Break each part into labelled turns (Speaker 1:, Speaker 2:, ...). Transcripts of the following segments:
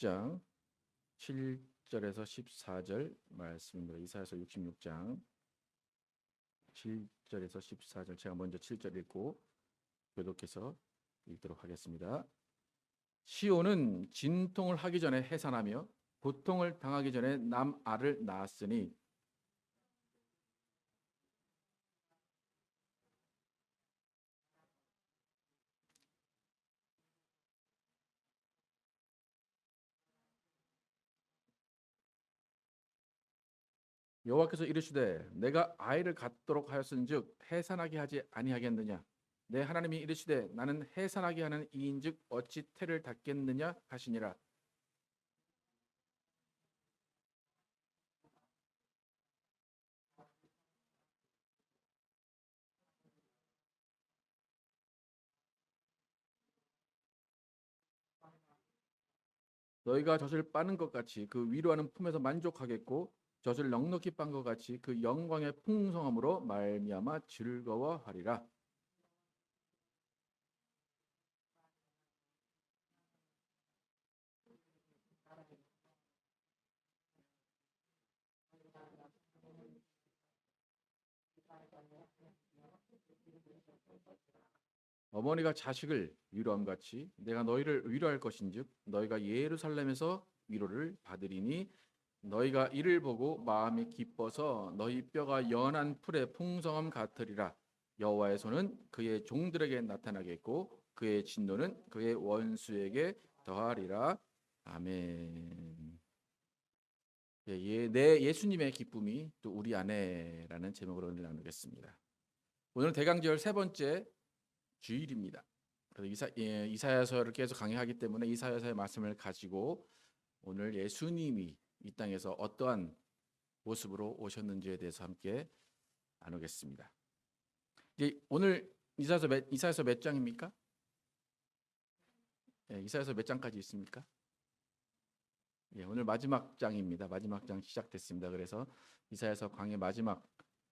Speaker 1: 66장 7절에서 14절 말씀입니다. 이사야서 66장 7절에서 14절, 제가 먼저 7절 읽고 교독해서 읽도록 하겠습니다. 시온은 진통을 하기 전에 해산하며 고통을 당하기 전에 남아를 낳았으니 여호와께서 이르시되 내가 아이를 갖도록 하였은즉 해산하게 하지 아니하겠느냐. 내 하나님이 이르시되 나는 해산하게 하는 이인즉 어찌 태를 닫겠느냐 하시니라. 너희가 젖을 빠는 것 같이 그 위로하는 품에서 만족하겠고 젖을 넉넉히 빤 것 같이 그 영광의 풍성함으로 말미암아 즐거워하리라. 어머니가 자식을 위로함 같이 내가 너희를 위로할 것인즉 너희가 예루살렘에서 위로를 받으리니 너희가 이를 보고 마음이 기뻐서 너희 뼈가 연한 풀의 풍성함 같으리라. 여호와의 손은 그의 종들에게 나타나겠고 그의 진노는 그의 원수에게 더하리라. 아멘. 내 예수님의 기쁨이 또 우리 안에라는 제목으로 오늘 나누겠습니다. 오늘 대강절 세 번째 주일입니다. 그래서 이사야서를 계속 강의하기 때문에 이사야서의 말씀을 가지고 오늘 예수님이 이 땅에서 어떠한 모습으로 오셨는지에 대해서 함께 나누겠습니다. 이제 오늘 이사야서 몇 장입니까? 이사야서 몇 장까지 있습니까? 오늘 마지막 장입니다. 마지막 장 시작됐습니다. 그래서 이사야서 강의 마지막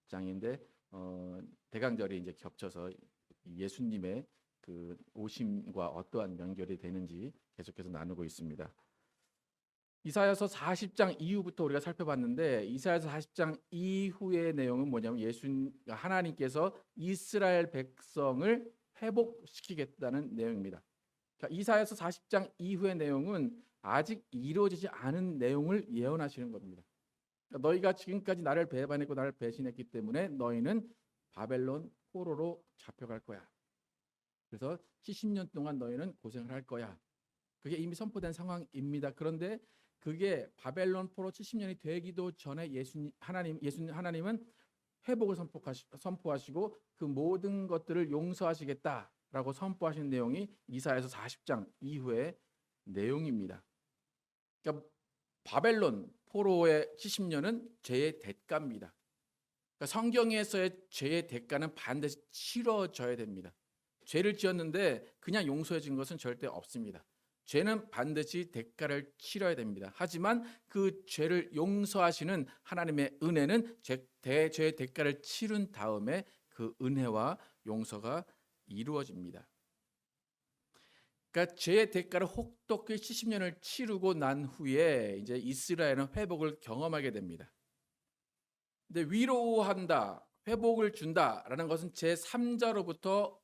Speaker 1: 장인데 대강절이 이제 겹쳐서 예수님의 그 오심과 어떠한 연결이 되는지 계속해서 나누고 있습니다. 이사야서 40장 이후부터 우리가 살펴봤는데 이사야서 40장 이후의 내용은 뭐냐면 하나님께서 이스라엘 백성을 회복시키겠다는 내용입니다. 그러니까 이사야서 40장 이후의 내용은 아직 이루어지지 않은 내용을 예언하시는 겁니다. 그러니까 너희가 지금까지 나를 배반했고 나를 배신했기 때문에 너희는 바벨론 포로로 잡혀갈 거야. 그래서 70년 동안 너희는 고생을 할 거야. 그게 이미 선포된 상황입니다. 그런데 그게 바벨론 포로 70년이 되기도 전에 하나님은 회복을 선포하시고 그 모든 것들을 용서하시겠다라고 선포하신 내용이 이사야서 40장 이후의 내용입니다. 그러니까 바벨론 포로의 70년은 죄의 대가입니다. 그러니까 성경에서의 죄의 대가는 반드시 치러져야 됩니다. 죄를 지었는데 그냥 용서해 준 것은 절대 없습니다. 죄는 반드시 대가를 치러야 됩니다. 하지만 그 죄를 용서하시는 하나님의 은혜는 죄의 대가를 치른 다음에 그 은혜와 용서가 이루어집니다. 그러니까 죄의 대가를 혹독히 70년을 치르고 난 후에 이제 이스라엘은 회복을 경험하게 됩니다. 근데 위로한다, 회복을 준다라는 것은 제3자로부터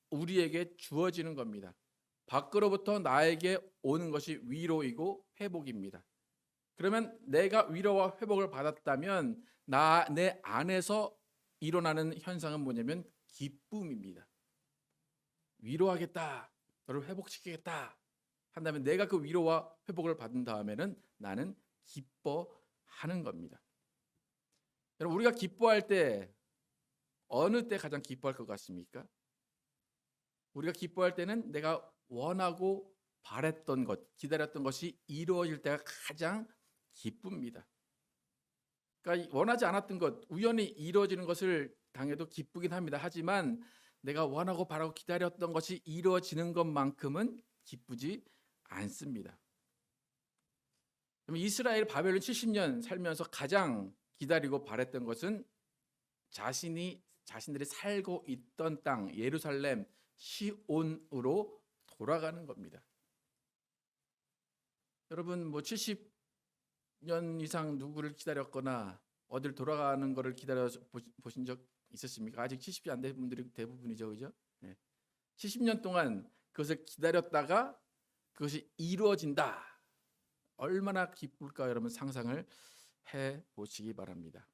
Speaker 1: 우리에게 주어지는 겁니다. 밖으로부터 나에게 오는 것이 위로이고 회복입니다. 그러면 내가 위로와 회복을 받았다면 내 안에서 일어나는 현상은 뭐냐면 기쁨입니다. 위로하겠다, 너를 회복시키겠다 한다면 내가 그 위로와 회복을 받은 다음에는 나는 기뻐하는 겁니다. 여러분, 우리가 기뻐할 때 어느 때 가장 기뻐할 것 같습니까? 우리가 기뻐할 때는 내가 원하고 바랬던 것, 기다렸던 것이 이루어질 때가 가장 기쁩니다. 그러니까 원하지 않았던 것, 우연히 이루어지는 것을 당해도 기쁘긴 합니다. 하지만 내가 원하고 바라고 기다렸던 것이 이루어지는 것만큼은 기쁘지 않습니다. 그럼 이스라엘 바벨론 70년 살면서 가장 기다리고 바랬던 것은 자신들이 살고 있던 땅 예루살렘 시온으로 돌아가는 겁니다. 여러분 뭐 70년 이상 누구를 기다렸거나 어딜 돌아가는 거를 기다려 보신 적 있으십니까? 아직 70이 안 된 분들이 대부분이죠, 그죠? 네. 70년 동안 그것을 기다렸다가 그것이 이루어진다. 얼마나 기쁠까 여러분 상상을 해 보시기 바랍니다.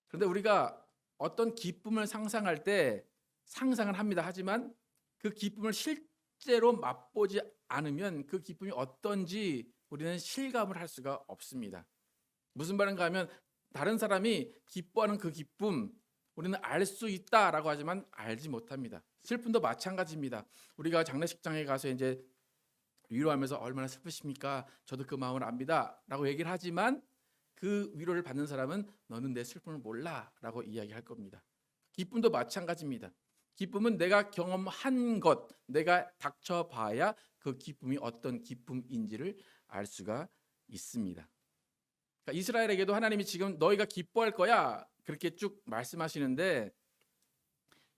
Speaker 1: 그런데 우리가 어떤 기쁨을 상상할 때 상상을 합니다. 하지만 그 기쁨을 실제로 맛보지 않으면 그 기쁨이 어떤지 우리는 실감을 할 수가 없습니다. 무슨 말인가 하면 다른 사람이 기뻐하는 그 기쁨 우리는 알 수 있다라고 하지만 알지 못합니다. 슬픔도 마찬가지입니다. 우리가 장례식장에 가서 이제 위로하면서 얼마나 슬프십니까? 저도 그 마음을 압니다라고 얘기를 하지만 그 위로를 받는 사람은 너는 내 슬픔을 몰라라고 이야기할 겁니다. 기쁨도 마찬가지입니다. 기쁨은 내가 경험한 것, 내가 닥쳐봐야 그 기쁨이 어떤 기쁨인지를 알 수가 있습니다. 그러니까 이스라엘에게도 하나님이 지금 너희가 기뻐할 거야 그렇게 쭉 말씀하시는데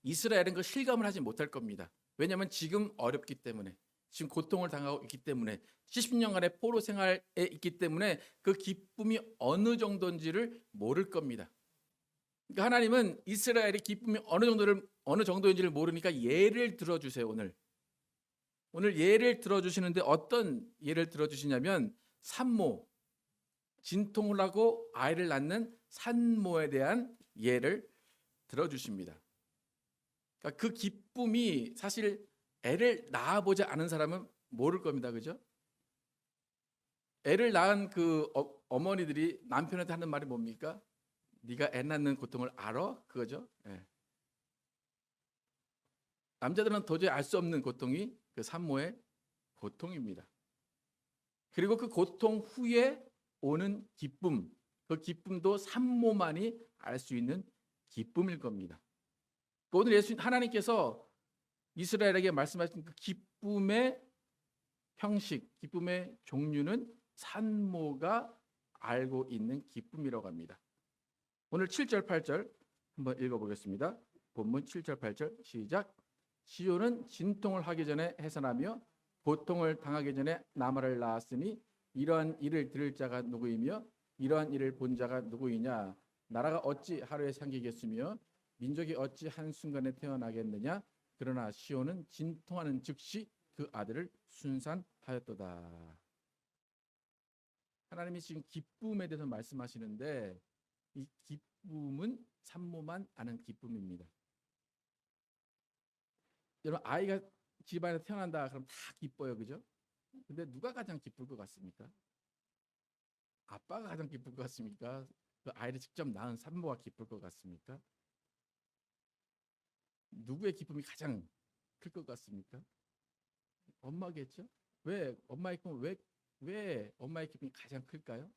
Speaker 1: 이스라엘은 그 실감을 하지 못할 겁니다. 왜냐하면 지금 어렵기 때문에, 지금 고통을 당하고 있기 때문에, 70년간의 포로 생활에 있기 때문에 그 기쁨이 어느 정도인지를 모를 겁니다. 그러니까 하나님은 이스라엘의 기쁨이 어느 정도인지를 모르니까 예를 들어주세요. 오늘 예를 들어주시는데 어떤 예를 들어주시냐면 산모, 진통을 하고 아이를 낳는 산모에 대한 예를 들어주십니다. 그러니까 그 기쁨이 사실 애를 낳아보지 않은 사람은 모를 겁니다. 그죠? 애를 낳은 그 어머니들이 남편한테 하는 말이 뭡니까? 네가 애 낳는 고통을 알아? 그거죠. 예. 남자들은 도저히 알 수 없는 고통이 그 산모의 고통입니다. 그리고 그 고통 후에 오는 기쁨, 그 기쁨도 산모만이 알 수 있는 기쁨일 겁니다. 오늘 하나님께서 이스라엘에게 말씀하신 그 기쁨의 형식, 기쁨의 종류는 산모가 알고 있는 기쁨이라고 합니다. 오늘 7절, 8절 한번 읽어보겠습니다. 본문 7절, 8절 시작. 시온은 진통을 하기 전에 해산하며 고통을 당하기 전에 나말을 낳았으니 이러한 일을 들을 자가 누구이며 이러한 일을 본 자가 누구이냐. 나라가 어찌 하루에 생기겠으며 민족이 어찌 한순간에 태어나겠느냐. 그러나 시온은 진통하는 즉시 그 아들을 순산하였도다. 하나님이 지금 기쁨에 대해서 말씀하시는데 이 기쁨은 산모만 아는 기쁨입니다. 여러분 아이가 집안에 태어난다 그럼 다 기뻐요, 그죠? 근데 누가 가장 기쁠 것 같습니까? 아빠가 가장 기쁠 것 같습니까? 그 아이를 직접 낳은 산모가 기쁠 것 같습니까? 누구의 기쁨이 가장 클 것 같습니까? 엄마겠죠? 왜 엄마의 기쁨 왜 엄마의 기쁨이 가장 클까요?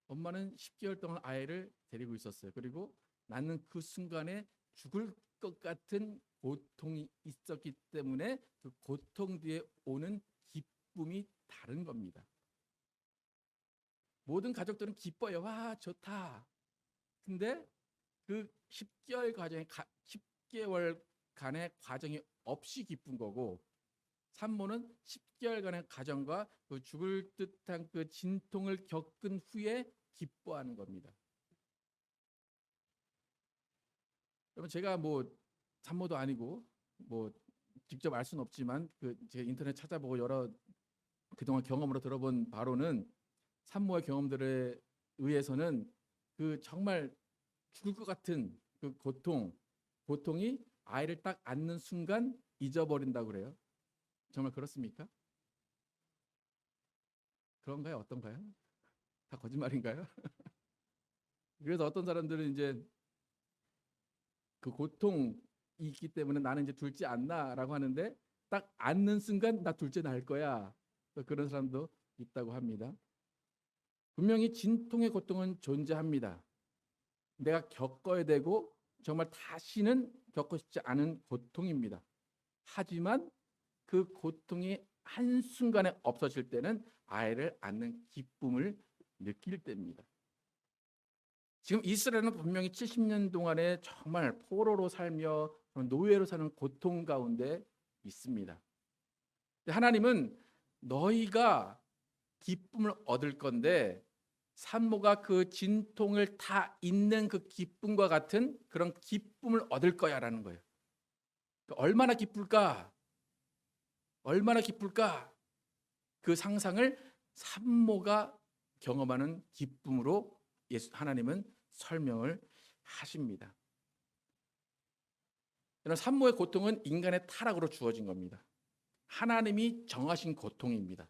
Speaker 1: 엄마는 10개월 동안 아이를 데리고 있었어요. 그리고 낳는 그 순간에 죽을 것 같은 고통이 있었기 때문에 그 고통 뒤에 오는 기쁨이 다른 겁니다. 모든 가족들은 기뻐요. 와, 좋다. 근데 그 10개월간의 과정이 없이 기쁜 거고 산모는 10개월간의 과정과 그 죽을 듯한 그 진통을 겪은 후에 기뻐하는 겁니다. 여러분 제가 뭐 산모도 아니고 뭐 직접 알 수는 없지만 그 제가 인터넷 찾아보고 여러 그동안 경험으로 들어본 바로는 산모의 경험들에 의해서는 그 정말 죽을 것 같은 그 고통이 아이를 딱 안는 순간 잊어버린다고 그래요. 정말 그렇습니까? 그런가요? 어떤가요? 다 거짓말인가요? 그래서 어떤 사람들은 이제 그 고통이 있기 때문에 나는 이제 둘째 안 낳아라고 하는데 딱 안는 순간 나 둘째 낳을 거야. 그런 사람도 있다고 합니다. 분명히 진통의 고통은 존재합니다. 내가 겪어야 되고 정말 다시는 겪고 싶지 않은 고통입니다. 하지만 그 고통이 한순간에 없어질 때는 아이를 안는 기쁨을 느낄 때입니다. 지금 이스라엘은 분명히 70년 동안에 정말 포로로 살며 노예로 사는 고통 가운데 있습니다. 하나님은 너희가 기쁨을 얻을 건데 산모가 그 진통을 다 잊는 그 기쁨과 같은 그런 기쁨을 얻을 거야라는 거예요. 얼마나 기쁠까? 얼마나 기쁠까? 그 상상을 산모가 경험하는 기쁨으로 하나님은 설명을 하십니다. 여러분, 산모의 고통은 인간의 타락으로 주어진 겁니다. 하나님이 정하신 고통입니다.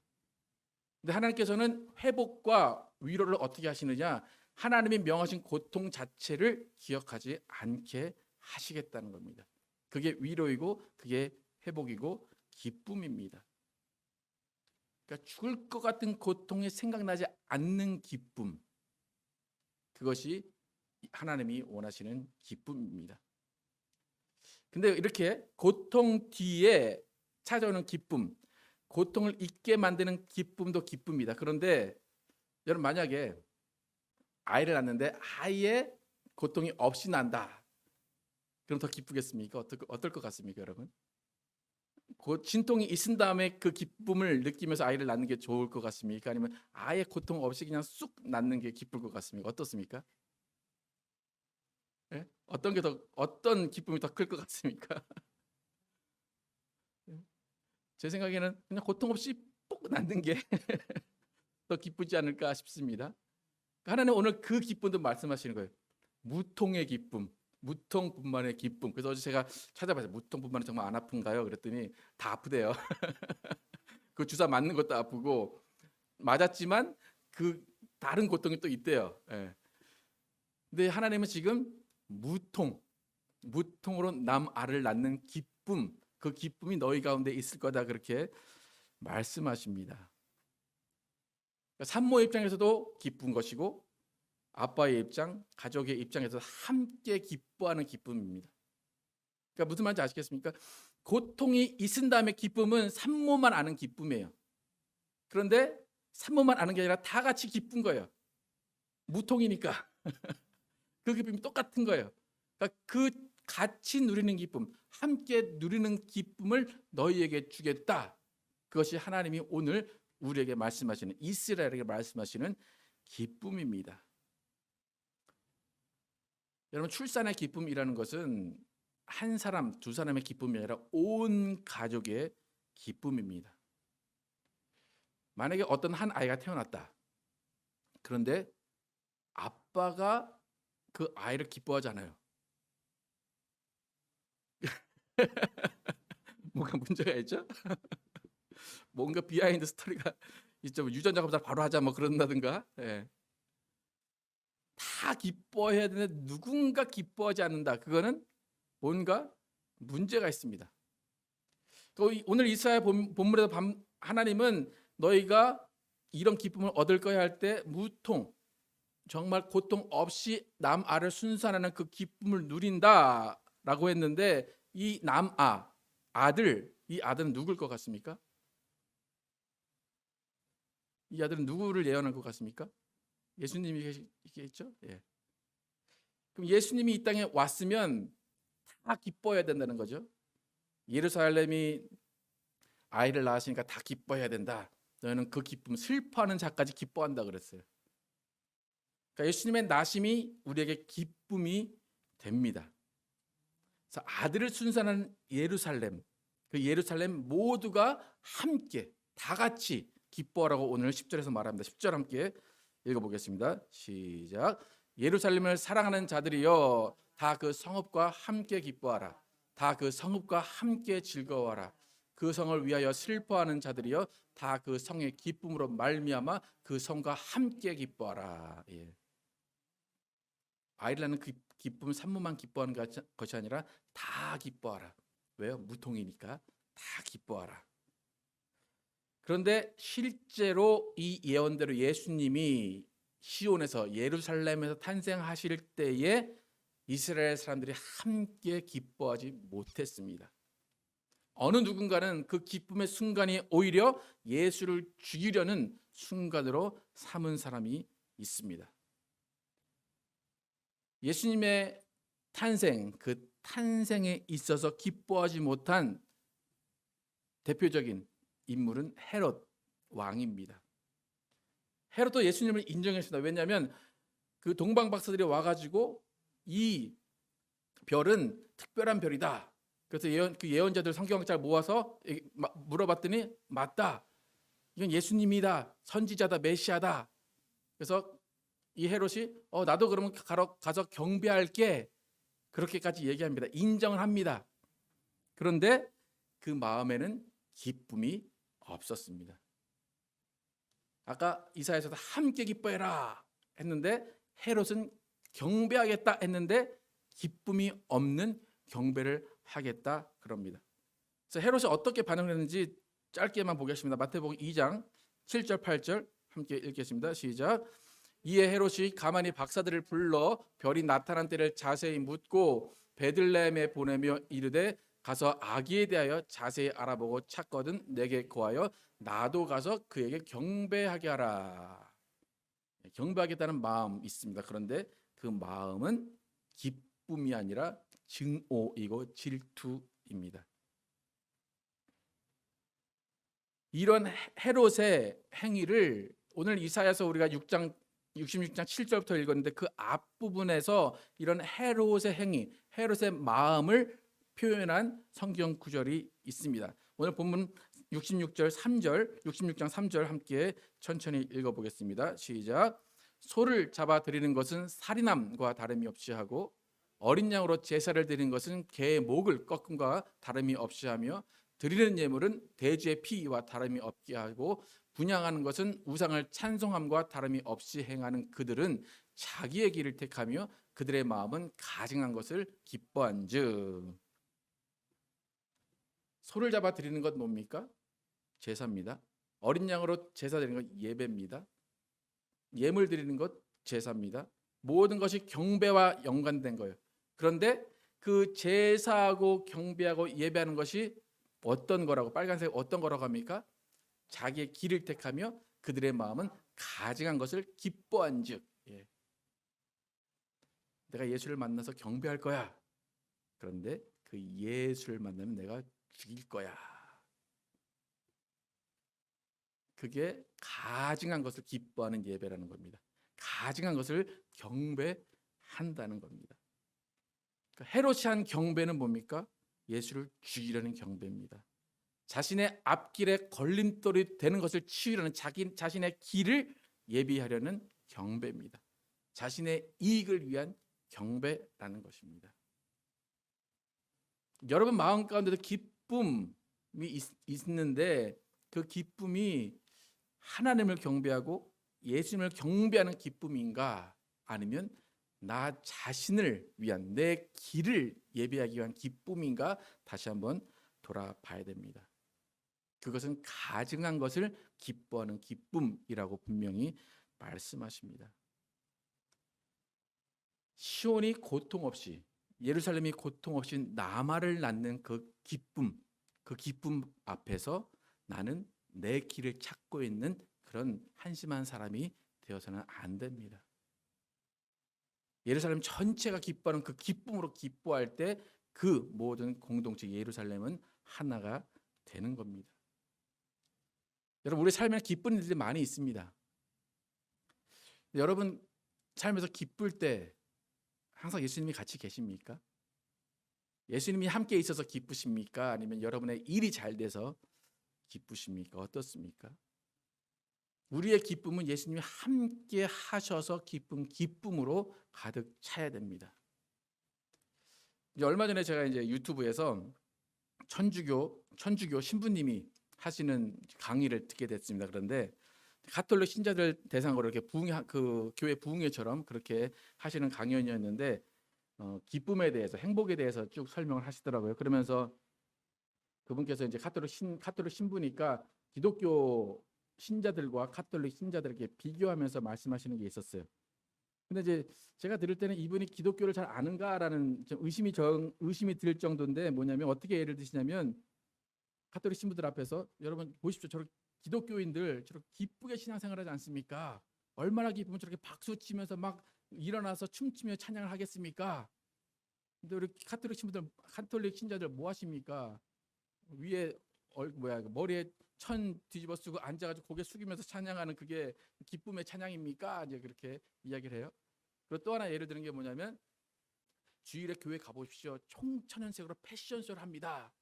Speaker 1: 근데 하나님께서는 회복과 위로를 어떻게 하시느냐? 하나님이 명하신 고통 자체를 기억하지 않게 하시겠다는 겁니다. 그게 위로이고 그게 회복이고 기쁨입니다. 그러니까 죽을 것 같은 고통이 생각나지 않는 기쁨, 그것이 하나님이 원하시는 기쁨입니다. 근데 이렇게 고통 뒤에 찾아오는 기쁨, 고통을 잊게 만드는 기쁨도 기쁨이다. 그런데 여러분, 만약에 아이를 낳는데 아이의 고통이 없이 난다, 그럼 더 기쁘겠습니까? 어떨 것 같습니까, 여러분? 진통이 있은 다음에 그 기쁨을 느끼면서 아이를 낳는 게 좋을 것 같습니까? 아니면 아예 고통 없이 그냥 쑥 낳는 게 기쁠 것 같습니까? 어떻습니까? 예? 어떤 기쁨이 더 클 것 같습니까? 제 생각에는 그냥 고통 없이 뽁 낳는 게 더 기쁘지 않을까 싶습니다. 하나님 오늘 그 기쁨도 말씀하시는 거예요. 무통의 기쁨, 무통분만의 기쁨. 그래서 어제 제가 찾아봤어요. 무통분만은 정말 안 아픈가요? 그랬더니 다 아프대요. 그 주사 맞는 것도 아프고, 맞았지만 그 다른 고통이 또 있대요. 예. 근데 하나님은 지금 무통으로 남아를 낳는 기쁨, 그 기쁨이 너희 가운데 있을 거다, 그렇게 말씀하십니다. 산모의 입장에서도 기쁜 것이고 아빠의 입장, 가족의 입장에서 함께 기뻐하는 기쁨입니다. 그러니까 무슨 말인지 아시겠습니까? 고통이 있은 다음에 기쁨은 산모만 아는 기쁨이에요. 그런데 산모만 아는 게 아니라 다 같이 기쁜 거예요. 무통이니까 그 기쁨이 똑같은 거예요. 그러니까 그 같이 누리는 기쁨, 함께 누리는 기쁨을 너희에게 주겠다. 그것이 하나님이 오늘 우리에게 말씀하시는, 이스라엘에게 말씀하시는 기쁨입니다. 여러분, 출산의 기쁨이라는 것은 한 사람, 두 사람의 기쁨이 아니라 온 가족의 기쁨입니다. 만약에 어떤 한 아이가 태어났다. 그런데 아빠가 그 아이를 기뻐하지 않아요. 뭔가 문제가 있죠? 뭔가 비하인드 스토리가 있죠. 유전자 검사 바로 하자 뭐 그런다든가. 예. 다 기뻐해야 되는데 누군가 기뻐하지 않는다. 그거는 뭔가 문제가 있습니다. 또 오늘 이사야 본문에서 하나님은 너희가 이런 기쁨을 얻을 거야 할 때 무통, 정말 고통 없이 남아를 순산하는 그 기쁨을 누린다라고 했는데, 이 아들, 이 아들은 누굴 것 같습니까? 이 아들은 누구를 예언할 것 같습니까? 예수님이 계시겠죠? 예. 그럼 예수님이 이 땅에 왔으면 다 기뻐해야 된다는 거죠. 예루살렘이 아이를 낳았으니까 다 기뻐해야 된다. 너희는 그 기쁨, 슬퍼하는 자까지 기뻐한다 그랬어요. 그러니까 예수님의 나심이 우리에게 기쁨이 됩니다. 그래서 아들을 순산한 예루살렘, 그 예루살렘 모두가 함께 다 같이 기뻐하라고 오늘 10절에서 말합니다. 10절 함께 읽어보겠습니다. 시작. 예루살렘을 사랑하는 자들이여, 다 그 성읍과 함께 기뻐하라. 다 그 성읍과 함께 즐거워하라. 그 성을 위하여 슬퍼하는 자들이여, 다 그 성의 기쁨으로 말미암아 그 성과 함께 기뻐하라. 예. 아이를 낳는 그 기쁨은 산모만 기뻐하는 것이 아니라 다 기뻐하라. 왜요? 무통이니까 다 기뻐하라. 그런데 실제로 이 예언대로 예수님이 시온에서, 예루살렘에서 탄생하실 때에 이스라엘 사람들이 함께 기뻐하지 못했습니다. 어느 누군가는 그 기쁨의 순간이 오히려 예수를 죽이려는 순간으로 삼은 사람이 있습니다. 예수님의 탄생, 그 탄생에 있어서 기뻐하지 못한 대표적인 인물은 헤롯 왕입니다. 헤롯도 예수님을 인정했습니다. 왜냐하면 그 동방 박사들이 와가지고 이 별은 특별한 별이다. 그래서 그 예언자들 성경학자를 모아서 물어봤더니 맞다. 이건 예수님이다. 선지자다. 메시아다. 그래서 이 헤롯이 나도 그러면 가서 경배할게. 그렇게까지 얘기합니다. 인정을 합니다. 그런데 그 마음에는 기쁨이 없었습니다. 아까 이사야서도 함께 기뻐해라 했는데 헤롯은 경배하겠다 했는데 기쁨이 없는 경배를 하겠다 그럽니다. 그래서 헤롯이 어떻게 반응을 했는지 짧게만 보겠습니다. 마태복음 2장 7절 8절 함께 읽겠습니다. 시작. 이에 헤롯이 가만히 박사들을 불러 별이 나타난 때를 자세히 묻고 베들레헴에 보내며 이르되 가서 아기에 대하여 자세히 알아보고 찾거든 내게 고하여 나도 가서 그에게 경배하게 하라. 경배하겠다는 마음 있습니다. 그런데 그 마음은 기쁨이 아니라 증오이고 질투입니다. 이런 헤롯의 행위를 오늘 이사야서 우리가 66장 7절부터 읽었는데 그 앞부분에서 이런 헤롯의 행위, 헤롯의 마음을 표현한 성경 구절이 있습니다. 오늘 본문 66장 3절 함께 천천히 읽어보겠습니다. 시작. 소를 잡아 드리는 것은 살인함과 다름이 없이 하고 어린 양으로 제사를 드리는 것은 개의 목을 꺾음과 다름이 없이 하며 드리는 예물은 돼지의 피와 다름이 없게 하고 분향하는 것은 우상을 찬송함과 다름이 없이 행하는 그들은 자기의 길을 택하며 그들의 마음은 가증한 것을 기뻐한즉. 소를 잡아 드리는 것 뭡니까? 제사입니다. 어린 양으로 제사 드리는 것 예배입니다. 예물 드리는 것 제사입니다. 모든 것이 경배와 연관된 거예요. 그런데 그 제사하고 경배하고 예배하는 것이 어떤 거라고, 빨간색 어떤 거라고 합니까? 자기의 길을 택하며 그들의 마음은 가증한 것을 기뻐한즉. 내가 예수를 만나서 경배할 거야. 그런데 그 예수를 만나면 내가 죽일 거야. 그게 가증한 것을 기뻐하는 예배라는 겁니다. 가증한 것을 경배한다는 겁니다. 그러니까 헤롯이 한 경배는 뭡니까? 예수를 죽이려는 경배입니다. 자신의 앞길에 걸림돌이 되는 것을 치우려는 자신의 길을 예비하려는 경배입니다. 자신의 이익을 위한 경배라는 것입니다. 여러분 마음 가운데도 기쁨이 있는데 그 기쁨이 하나님을 경배하고 예수님을 경배하는 기쁨인가, 아니면 나 자신을 위한 내 길을 예비하기 위한 기쁨인가 다시 한번 돌아봐야 됩니다. 그것은 가증한 것을 기뻐하는 기쁨이라고 분명히 말씀하십니다. 시온이 고통 없이, 예루살렘이 고통 없이 나마를 낳는 그 기쁨 앞에서 나는 내 길을 찾고 있는 그런 한심한 사람이 되어서는 안 됩니다. 예루살렘 전체가 기뻐하는 그 기쁨으로 기뻐할 때 그 모든 공동체 예루살렘은 하나가 되는 겁니다. 여러분 우리 삶에 기쁜 일들이 많이 있습니다. 여러분 삶에서 기쁠 때 항상 예수님이 같이 계십니까? 예수님이 함께 있어서 기쁘십니까? 아니면 여러분의 일이 잘 돼서 기쁘십니까? 어떻습니까? 우리의 기쁨은 예수님이 함께 하셔서 기쁨으로 가득 차야 됩니다. 이제 얼마 전에 제가 이제 유튜브에서 천주교 신부님이 하시는 강의를 듣게 됐습니다. 그런데 가톨릭 신자들 대상으로 이렇게 그 교회 부흥회처럼 그렇게 하시는 강연이었는데 기쁨에 대해서, 행복에 대해서 쭉 설명을 하시더라고요. 그러면서 그분께서 이제 가톨릭 신부니까 기독교 신자들과 가톨릭 신자들에게 비교하면서 말씀하시는 게 있었어요. 근데 이제 제가 들을 때는 이분이 기독교를 잘 아는가라는 좀 의심이 들 정도인데, 뭐냐면 어떻게 예를 드시냐면 가톨릭 신부들 앞에서 여러분 보십시오. 저렇게 기독교인들 저렇게 기쁘게 신앙생활하지 않습니까? 얼마나 기쁘면 저렇게 박수 치면서 막 일어나서 춤추며 찬양을 하겠습니까? 근데 우리 가톨릭 신자들 뭐 하십니까? 위에 머리에 천 뒤집어 쓰고 앉아가지고 고개 숙이면서 찬양하는 그게 기쁨의 찬양입니까? 이제 그렇게 이야기를 해요. 그리고 또 하나 예를 드는 게 뭐냐면 주일에 교회 가보십시오. 총천연색으로 패션쇼를 합니다.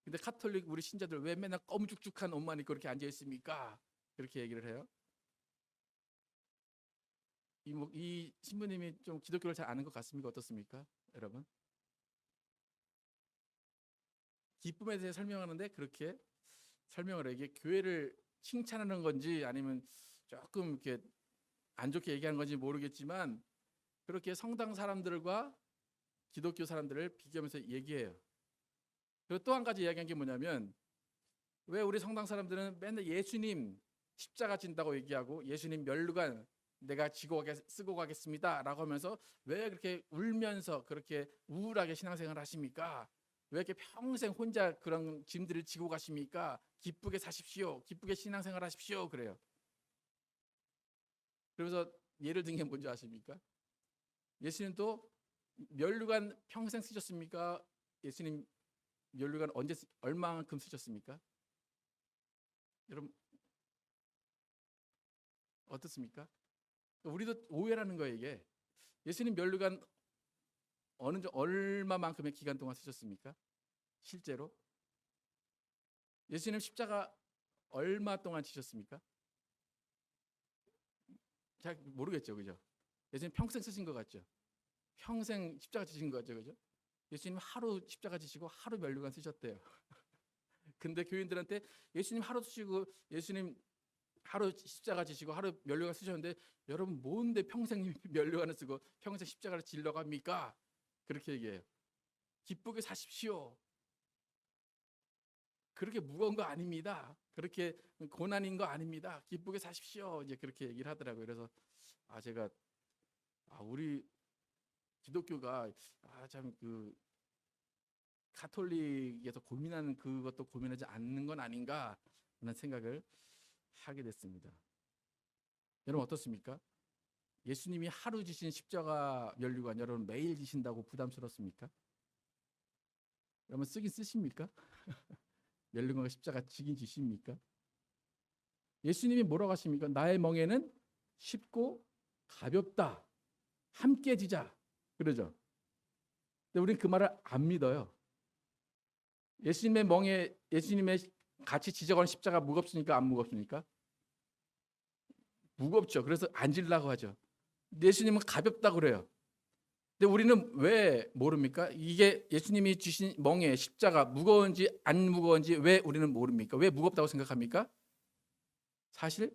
Speaker 1: 근데 카톨릭 우리 신자들 왜 맨날 검죽죽한 옷만 입고 그렇게 앉아 있습니까? 그렇게 얘기를 해요. 이 신부님이 좀 기독교를 잘 아는 것 같습니까? 어떻습니까, 여러분? 기쁨에 대해 설명하는데 그렇게 설명을 해. 이게 교회를 칭찬하는 건지 아니면 조금 이렇게 안 좋게 얘기하는 건지 모르겠지만 그렇게 성당 사람들과 기독교 사람들을 비교하면서 얘기해요. 그리고 또 한 가지 이야기한 게 뭐냐면 왜 우리 성당 사람들은 맨날 예수님 십자가 진다고 얘기하고 예수님 멸류관 내가 쓰고 가겠습니다 라고 하면서 왜 그렇게 울면서 그렇게 우울하게 신앙생활을 하십니까? 왜 이렇게 평생 혼자 그런 짐들을 지고 가십니까? 기쁘게 사십시오. 기쁘게 신앙생활 하십시오. 그래요. 그래서 예를 든 게 뭔지 아십니까? 예수님도 멸류관 평생 쓰셨습니까? 예수님 멸류관 얼마만큼 쓰셨습니까? 여러분 어떻습니까? 우리도 오해라는 거예요 이게. 예수님 멸류관 얼마만큼의 기간 동안 쓰셨습니까? 실제로 예수님 십자가 얼마 동안 지셨습니까? 잘 모르겠죠, 그죠? 예수님 평생 쓰신 것 같죠? 평생 십자가 지신 것 같죠, 그죠? 예수님 하루 십자가 지시고 하루 멸류관 쓰셨대요. 근데 교인들한테 예수님 하루 쓰시고 예수님 하루 십자가 지시고 하루 멸류관 쓰셨는데 여러분 뭔데 평생 멸류관을 쓰고 평생 십자가를 지려고 합니까? 그렇게 얘기해요. 기쁘게 사십시오. 그렇게 무거운 거 아닙니다. 그렇게 고난인 거 아닙니다. 기쁘게 사십시오. 이제 그렇게 얘기를 하더라고요. 그래서 제가 우리 기독교가 참 그 가톨릭에서 고민하는 그것도 고민하지 않는 건 아닌가 하는 생각을 하게 됐습니다. 여러분 어떻습니까? 예수님이 하루 지신 십자가 멸류관 여러분 매일 지신다고 부담스럽습니까? 여러분 쓰긴 쓰십니까? 멸류관과 십자가 지긴 지십니까? 예수님이 뭐라고 하십니까? 나의 멍에는 쉽고 가볍다. 함께 지자. 그러죠. 근데 우리는 그 말을 안 믿어요. 예수님의 멍에 예수님의 같이 지져가는 십자가 무겁습니까? 안 무겁습니까? 무겁죠. 그래서 안 지려고 하죠. 예수님은 가볍다고 그래요. 근데 우리는 왜 모릅니까? 이게 예수님이 주신 멍에 십자가 무거운지 안 무거운지 왜 우리는 모릅니까? 왜 무겁다고 생각합니까? 사실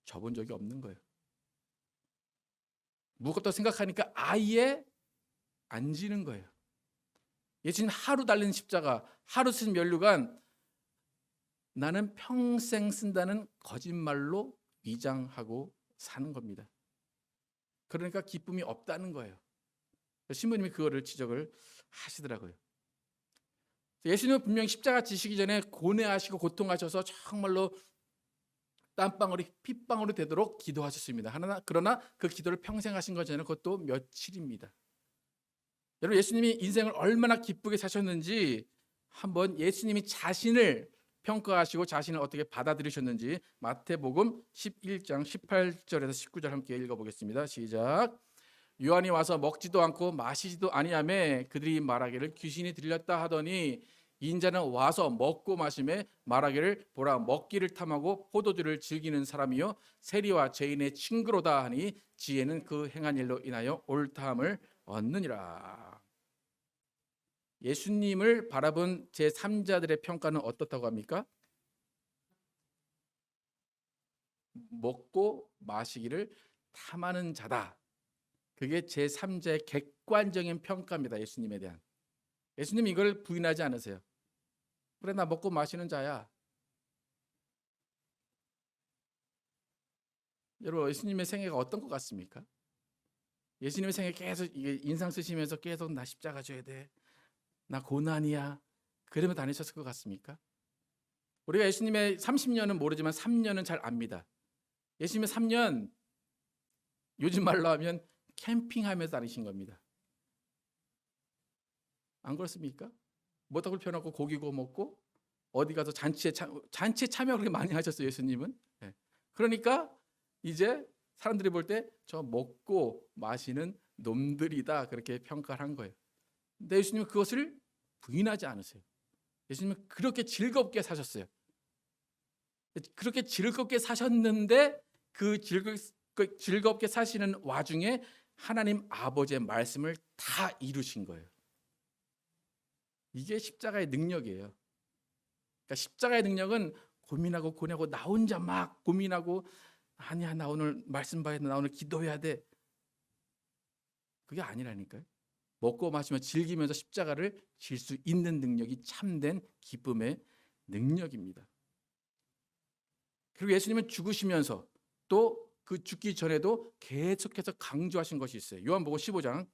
Speaker 1: 져본 적이 없는 거예요. 무겁다고 생각하니까 아예 안 지는 거예요. 예수님 하루 달린 십자가, 하루 쓴 멸류관 나는 평생 쓴다는 거짓말로 위장하고 사는 겁니다. 그러니까 기쁨이 없다는 거예요. 신부님이 그거를 지적을 하시더라고요. 예수님은 분명히 십자가 지시기 전에 고뇌하시고 고통하셔서 정말로 땀방울이 핏방울이 되도록 기도하셨습니다. 그러나 그 기도를 평생 하신 거잖아요. 그것도 며칠입니다. 여러분 예수님이 인생을 얼마나 기쁘게 사셨는지 한번 예수님이 자신을 평가하시고 자신을 어떻게 받아들이셨는지 마태복음 11장 18절에서 19절 함께 읽어보겠습니다. 시작. 요한이 와서 먹지도 않고 마시지도 아니하매 그들이 말하기를 귀신이 들렸다 하더니 인자는 와서 먹고 마시매 말하기를 보라 먹기를 탐하고 포도주를 즐기는 사람이요 세리와 죄인의 친구로다 하니 지혜는 그 행한 일로 인하여 옳다함을 얻느니라. 예수님을 바라본 제3자들의 평가는 어떻다고 합니까? 먹고 마시기를 탐하는 자다. 그게 제3자의 객관적인 평가입니다. 예수님에 대한. 예수님 이걸 부인하지 않으세요. 그래 나 먹고 마시는 자야. 여러분 예수님의 생애가 어떤 것 같습니까? 예수님의 생애 계속 인상 쓰시면서 계속 나 십자가 져야 돼. 나 고난이야. 그러면 다니셨을 것 같습니까? 우리가 예수님의 30년은 모르지만 3년은 잘 압니다. 예수님의 3년 요즘 말로 하면 캠핑하면서 다니신 겁니다. 안 그렇습니까? 모닥불 펴놓고 고기 구워 먹고 어디 가서 잔치에 참여 그렇게 많이 하셨어요, 예수님은. 예. 그러니까 이제 사람들이 볼 때 저 먹고 마시는 놈들이다 그렇게 평가를 한 거예요. 근데 예수님은 그것을 부인하지 않으세요. 예수님은 그렇게 즐겁게 사셨어요. 그렇게 즐겁게 사셨는데 그 즐겁게 사시는 와중에 하나님 아버지의 말씀을 다 이루신 거예요. 이게 십자가의 능력이에요. 그러니까 십자가의 능력은 고민하고 나 혼자 막 고민하고 아니야 나 오늘 말씀 봐야 돼, 나 오늘 기도해야 돼. 그게 아니라니까요. 먹고 마시며 즐기면서 십자가를 질 수 있는 능력이 참된 기쁨의 능력입니다. 그리고 예수님은 죽으시면서 또 그 죽기 전에도 계속해서 강조하신 것이 있어요. 요한복음 15장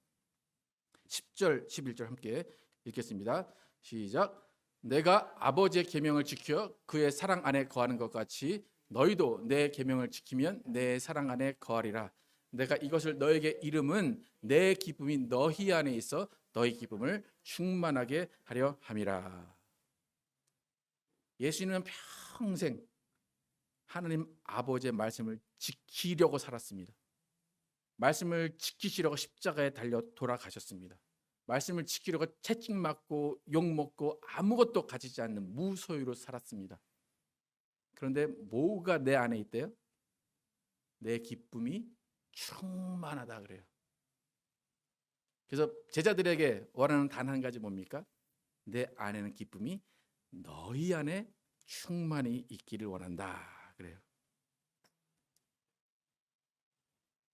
Speaker 1: 10절 11절 함께 읽겠습니다. 시작. 내가 아버지의 계명을 지켜 그의 사랑 안에 거하는 것 같이 너희도 내 계명을 지키면 내 사랑 안에 거하리라. 내가 이것을 너에게 이름은 내 기쁨이 너희 안에 있어 너희 기쁨을 충만하게 하려 함이라. 예수님은 평생 하나님 아버지의 말씀을 지키려고 살았습니다. 말씀을 지키시려고 십자가에 달려 돌아가셨습니다. 말씀을 지키려고 채찍 맞고 욕 먹고 아무것도 가지지 않는 무소유로 살았습니다. 그런데 뭐가 내 안에 있대요? 내 기쁨이 충만하다 그래요. 그래서 제자들에게 원하는 단 한 가지 뭡니까? 내 안에는 기쁨이 너희 안에 충만히 있기를 원한다 그래요.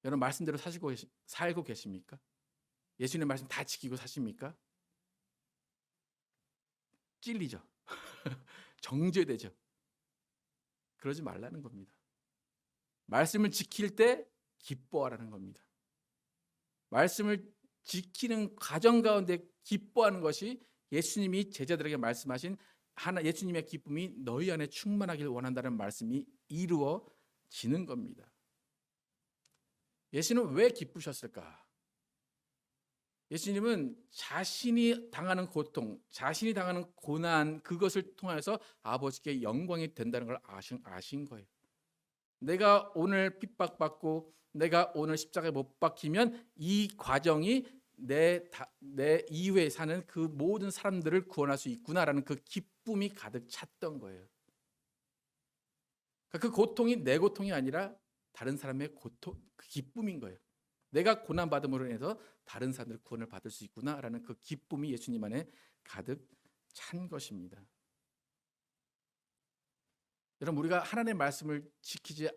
Speaker 1: 여러분 말씀대로 살고 계십니까? 예수님의 말씀 다 지키고 사십니까? 찔리죠. 정죄되죠. 그러지 말라는 겁니다. 말씀을 지킬 때 기뻐하라는 겁니다. 말씀을 지키는 과정 가운데 기뻐하는 것이 예수님이 제자들에게 말씀하신 예수님의 기쁨이 너희 안에 충만하길 원한다는 말씀이 이루어지는 겁니다. 예수님은 왜 기쁘셨을까? 예수님은 자신이 당하는 고통, 자신이 당하는 고난 그것을 통해서 아버지께 영광이 된다는 걸 아신 거예요. 내가 오늘 핍박받고 내가 오늘 십자가에 못 박히면 이 과정이 내 이후에 사는 그 모든 사람들을 구원할 수 있구나라는 그 기쁨이 가득 찼던 거예요. 그 고통이 내 고통이 아니라 다른 사람의 고통, 그 기쁨인 거예요. 내가 고난받음으로 인해서 다른 사람들 구원을 받을 수 있구나라는 그 기쁨이 예수님 안에 가득 찬 것입니다. 여러분 우리가 하나님의 말씀을 지키지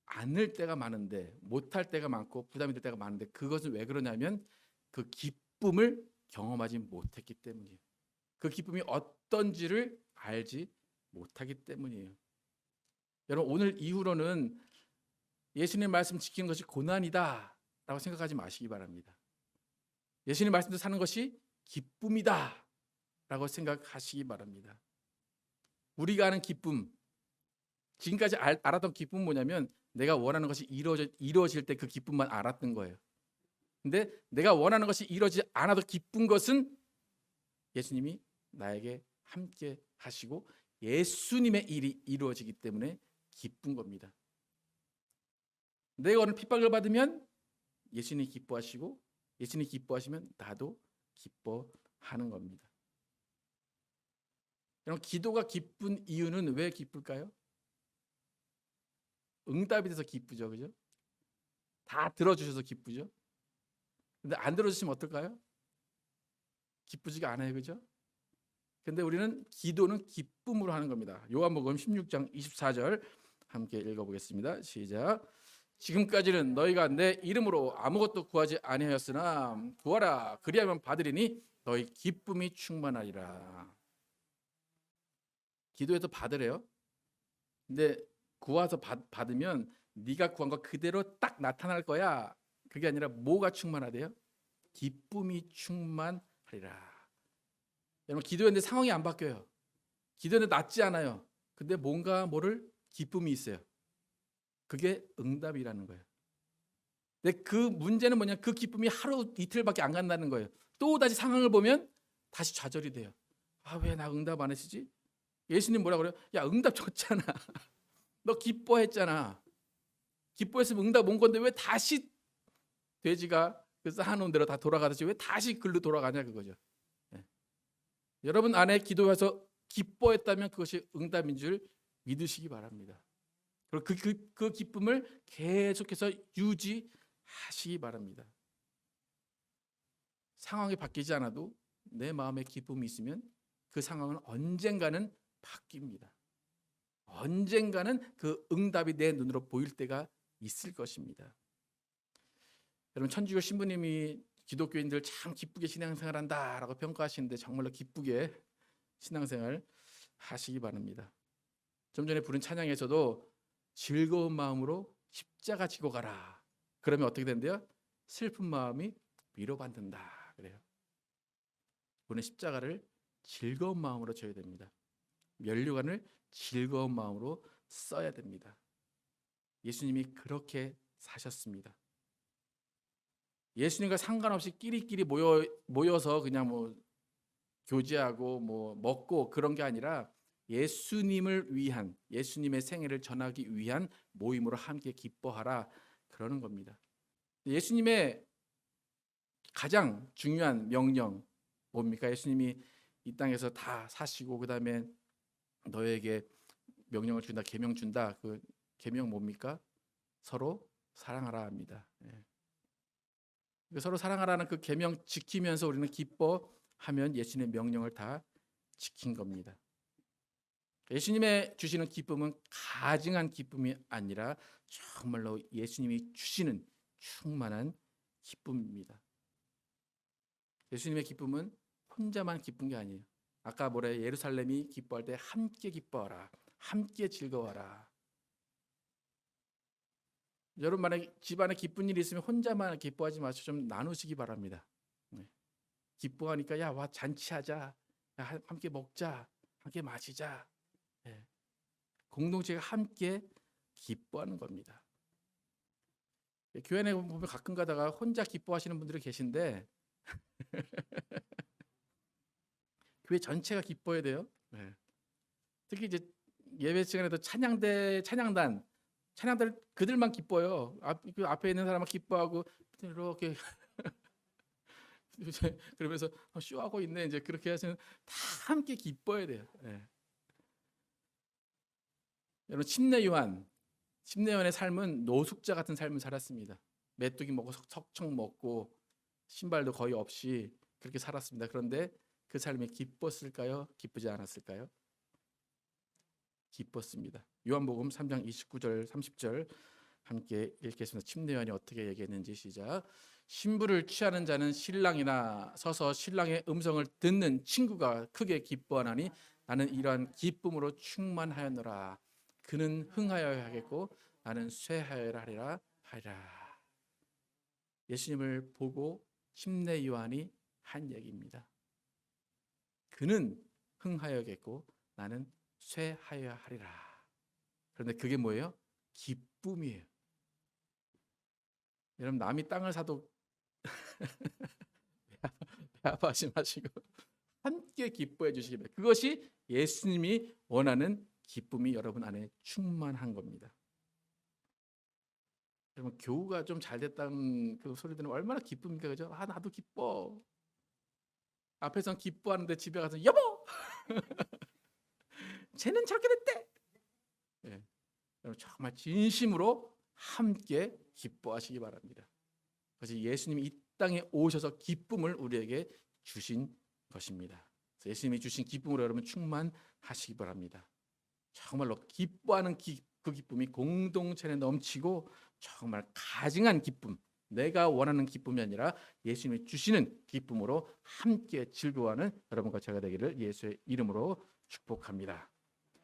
Speaker 1: 않을 때가 많은데 못할 때가 많고 부담이 될 때가 많은데 그것은 왜 그러냐면 그 기쁨을 경험하지 못했기 때문이에요. 그 기쁨이 어떤지를 알지 못하기 때문이에요. 여러분 오늘 이후로는 예수님 말씀 지키는 것이 고난이다 라고 생각하지 마시기 바랍니다. 예수님 말씀대로 사는 것이 기쁨이다 라고 생각하시기 바랍니다. 우리가 아는 기쁨, 지금까지 알았던 기쁨은 뭐냐면 내가 원하는 것이 이루어질 때 그 기쁨만 알았던 거예요. 근데 내가 원하는 것이 이루어지지 않아도 기쁜 것은 예수님이 나에게 함께 하시고 예수님의 일이 이루어지기 때문에 기쁜 겁니다. 내가 오늘 핍박을 받으면 예수님이 기뻐하시고 예수님이 기뻐하시면 나도 기뻐하는 겁니다. 여러분 기도가 기쁜 이유는 왜 기쁠까요? 응답이 돼서 기쁘죠, 그죠? 다 들어주셔서 기쁘죠. 근데 안 들어주시면 어떨까요? 기쁘지가 않아요, 그죠? 근데 우리는 기도는 기쁨으로 하는 겁니다. 요한복음 16장 24절 함께 읽어보겠습니다. 시작. 지금까지는 너희가 내 이름으로 아무것도 구하지 아니하였으나 구하라 그리하면 받으리니 너희 기쁨이 충만하리라. 기도해서 받으래요. 근데 구해서 받으면 네가 구한 거 그대로 딱 나타날 거야. 그게 아니라 뭐가 충만하대요? 기쁨이 충만하리라. 여러분 기도했는데 상황이 안 바뀌어요. 기도했는데 낫지 않아요. 근데 뭔가 모를 기쁨이 있어요. 그게 응답이라는 거예요. 근데 그 문제는 뭐냐? 그 기쁨이 하루 이틀밖에 안 간다는 거예요. 또 다시 상황을 보면 다시 좌절이 돼요. 아, 왜 나 응답 안 했지? 예수님 뭐라 그래요? 야, 응답 줬잖아. 너 기뻐했잖아. 기뻐했으면 응답 온 건데 왜 다시 돼지가 그 쌓아놓은 대로 다 돌아가듯이 왜 다시 글로 돌아가냐 그거죠. 예. 여러분 안에 기도해서 기뻐했다면 그것이 응답인 줄 믿으시기 바랍니다. 그리고 그 기쁨을 계속해서 유지하시기 바랍니다. 상황이 바뀌지 않아도 내 마음에 기쁨이 있으면 그 상황은 언젠가는 바뀝니다. 언젠가는 그 응답이 내 눈으로 보일 때가 있을 것입니다. 여러분 천주교 신부님이 기독교인들 참 기쁘게 신앙생활 한다라고 평가하시는데 정말로 기쁘게 신앙생활 하시기 바랍니다. 좀 전에 부른 찬양에서도 즐거운 마음으로 십자가 지고 가라. 그러면 어떻게 된대요? 슬픈 마음이 위로받는다. 그래요. 우리는 십자가를 즐거운 마음으로 져야 됩니다. 면류관을 즐거운 마음으로 써야 됩니다. 예수님이 그렇게 사셨습니다. 예수님과 상관없이 끼리끼리 모여서 그냥 뭐 교제하고 뭐 먹고 그런 게 아니라 예수님을 위한, 예수님의 생애를 전하기 위한 모임으로 함께 기뻐하라 그러는 겁니다. 예수님의 가장 중요한 명령 뭡니까? 예수님이 이 땅에서 다 사시고 그다음에 너에게 명령을 준다, 계명 준다. 그 계명 뭡니까? 서로 사랑하라 합니다. 서로 사랑하라는 그 계명 지키면서 우리는 기뻐하면 예수님의 명령을 다 지킨 겁니다. 예수님의 주시는 기쁨은 가증한 기쁨이 아니라 정말로 예수님이 주시는 충만한 기쁨입니다. 예수님의 기쁨은 혼자만 기쁜 게 아니에요. 아까 뭐래? 예루살렘이 기뻐할 때 함께 기뻐하라, 함께 즐거워하라. 여러분 만약에 집안에 기쁜 일이 있으면 혼자만 기뻐하지 마시고 좀 나누시기 바랍니다. 기뻐하니까 야, 와 잔치하자, 야, 함께 먹자, 함께 마시자. 공동체가 함께 기뻐하는 겁니다. 교회 안에 보면 가끔 가다가 혼자 기뻐하시는 분들이 계신데 교회 전체가 기뻐해야 돼요. 특히 이제 예배 시간에도 찬양단 그들만 기뻐요. 앞에 있는 사람은 기뻐하고 이렇게 그러면서 쇼하고 있네. 이제 그렇게 하시는 다 함께 기뻐해야 돼요. 여러분 침례 요한의 삶은 노숙자 같은 삶을 살았습니다. 메뚜기 먹고 석청 먹고 신발도 거의 없이 그렇게 살았습니다. 그런데 그 삶이 기뻤을까요? 기쁘지 않았을까요? 기뻤습니다. 요한복음 3장 29절 30절 함께 읽겠습니다. 침례 요한이 어떻게 얘기했는지 시작. 신부를 취하는 자는 신랑이나 서서 신랑의 음성을 듣는 친구가 크게 기뻐하나니 나는 이러한 기쁨으로 충만하였노라. 그는 흥하여야 하겠고 나는 쇠하여야 하리라. 예수님을 보고 침례 요한이 한 얘기입니다. 그는 흥하여야겠고 나는 쇠하여야 하리라. 그런데 그게 뭐예요? 기쁨이에요. 여러분 남이 땅을 사도 배 아파하지 마시고 함께 기뻐해 주시기 바랍니다. 그것이 예수님이 원하는 기쁨이 여러분 안에 충만한 겁니다. 여러분 교우가 좀 잘 됐다는 그 소리 들으면 얼마나 기쁩니까? 그죠? 아 나도 기뻐. 앞에선 기뻐하는데 집에 가서 여보 쟤는 저렇게 됐대. 여러분 정말 진심으로 함께 기뻐하시기 바랍니다. 그래서 예수님이 이 땅에 오셔서 기쁨을 우리에게 주신 것입니다. 그래서 예수님이 주신 기쁨으로 여러분 충만하시기 바랍니다. 정말로 기뻐하는 그 기쁨이 공동체 내 넘치고 정말 가증한 기쁨, 내가 원하는 기쁨이 아니라 예수님이 주시는 기쁨으로 함께 즐거워하는 여러분과 제가 되기를 예수의 이름으로 축복합니다.